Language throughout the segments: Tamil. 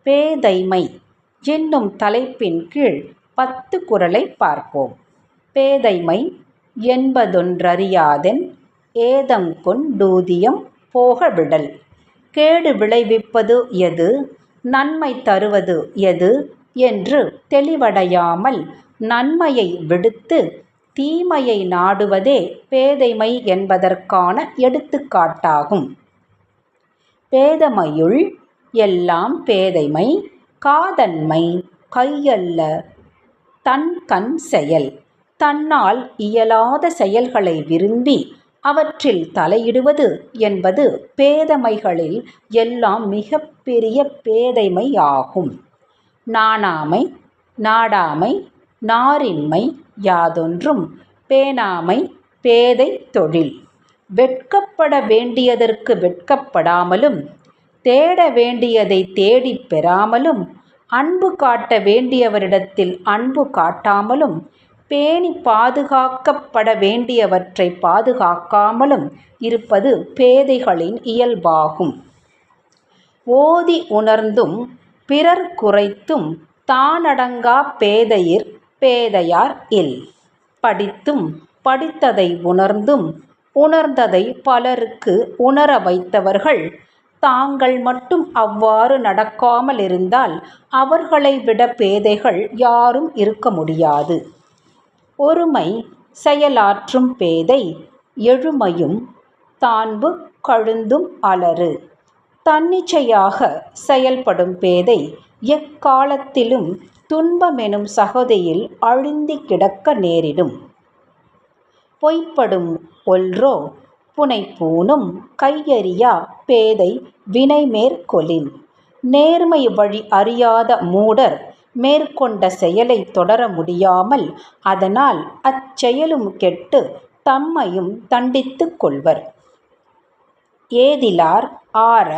பேதைமை என்னும் தலைப்பின் கீழ் 10 குறளை பார்ப்போம். பேதைமை என்பதொன்றறியாதென் ஏதங்கொண் டூதியம் போகவிடல். கேடு விளைவிப்பது எது, நன்மை தருவது எது என்று தெளிவடையாமல் நன்மையை விடுத்து தீமையை நாடுவதே பேதைமை என்பதற்கான எடுத்துக்காட்டாகும். பேதைமையுள் எல்லாம் பேதைமை காதன்மை கையல்ல தன்கண் செயல். தன்னால் இயலாத செயல்களை விரும்பி அவற்றில் தலையிடுவது என்பது பேதைமைகளில் எல்லாம் மிகப்பெரிய பேதைமை ஆகும். நாணாமை நாடாமை நாரின்மை யாதொன்றும் பேணாமை பேதை தொழில். வெட்கப்பட வேண்டியதற்கு வெட்கப்படாமலும் தேட வேண்டியதை தேடிப் பெறாமலும் அன்பு காட்ட வேண்டியவரிடத்தில் அன்பு காட்டாமலும் பேணி பாதுகாக்கப்பட வேண்டியவற்றை பாதுகாக்காமலும் இருப்பது பேதைகளின் இயல்பாகும். ஓதி உணர்ந்தும் பிறர் குறைத்தும் தானடங்கா பேதையிற் பேதையார் இல். படித்தும் படித்ததை உணர்ந்தும் உணர்ந்ததை பலருக்கு உணர வைத்தவர்கள் தாங்கள் மட்டும் அவ்வாறு நடக்காமல் இருந்தால் அவர்களை விட பேதைகள் யாரும் இருக்க முடியாது. ஒருமை செயலாற்றும் பேதை எழுமையும் தான்பு கழுந்தும் அலறு. தன்னிச்சையாக செயல்படும் பேதை எக்காலத்திலும் துன்பமெனும் சகதியில் அழுந்தி கிடக்க நேரிடும். பொய்ப்படும் ஒல்றோ புனைப்பூணும் கையறியா பேதை வினைமேற்கொளின். நேர்மை வழி அறியாத மூடர் மேற்கொண்ட செயலை தொடர முடியாமல் அதனால் அச்செயலும் கெட்டு தம்மையும் தண்டித்துக் கொள்வர். ஏதிலார் ஆர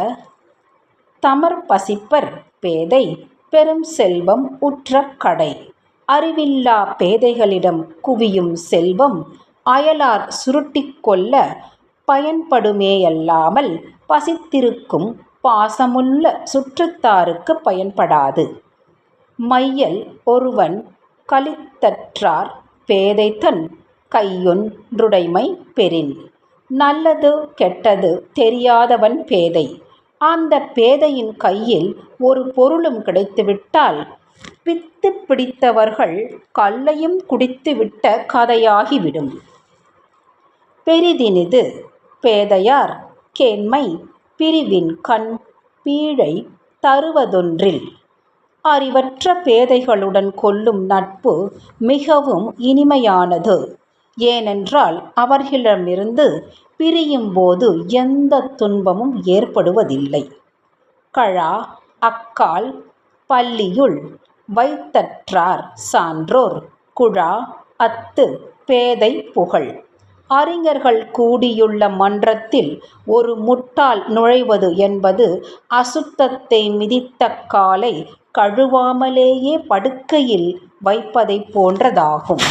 தமர்பசிப்பர் பேதை பெரும் செல்வம் உற்ற கடை. அறிவில்லா பேதைகளிடம் குவியும் செல்வம் அயலார் சுருட்டிக் கொள்ள பயன்படுமேயல்லாமல் பசித்திருக்கும் பாசமுள்ள சுற்றத்தாருக்கு பயன்படாது. மையல் ஒருவன் களித்தற்றார் பேதைதன் கையொன்றுடைமை பெறின். நல்லது கெட்டது தெரியாதவன் பேதை. அந்த பேதையின் கையில் ஒரு பொருளும் கிடைத்துவிட்டால் பித்து பிடித்தவர்கள் கல்லையும் குடித்துவிட்ட கதையாகிவிடும். பெரிதினிது பேதையார் கேண்மை பிரிவின்கண் பீழை தருவதொன்றில். அறிவற்ற பேதைகளுடன் கொள்ளும் நட்பு மிகவும் இனிமையானது. ஏனென்றால் அவர்களிடமிருந்து பிரியும் போது எந்த துன்பமும் ஏற்படுவதில்லை. கழா அக்கால் பள்ளியுள் வைத்தற்றார் சான்றோர் குழா அத்து பேதை புகழ். அறிஞர்கள் கூடியுள்ள மன்றத்தில் ஒரு முட்டாள் நுழைவது என்பது அசுத்தத்தை மிதித்த காலை கழுவாமலேயே படுக்கையில் வைப்பதை போன்றதாகும்.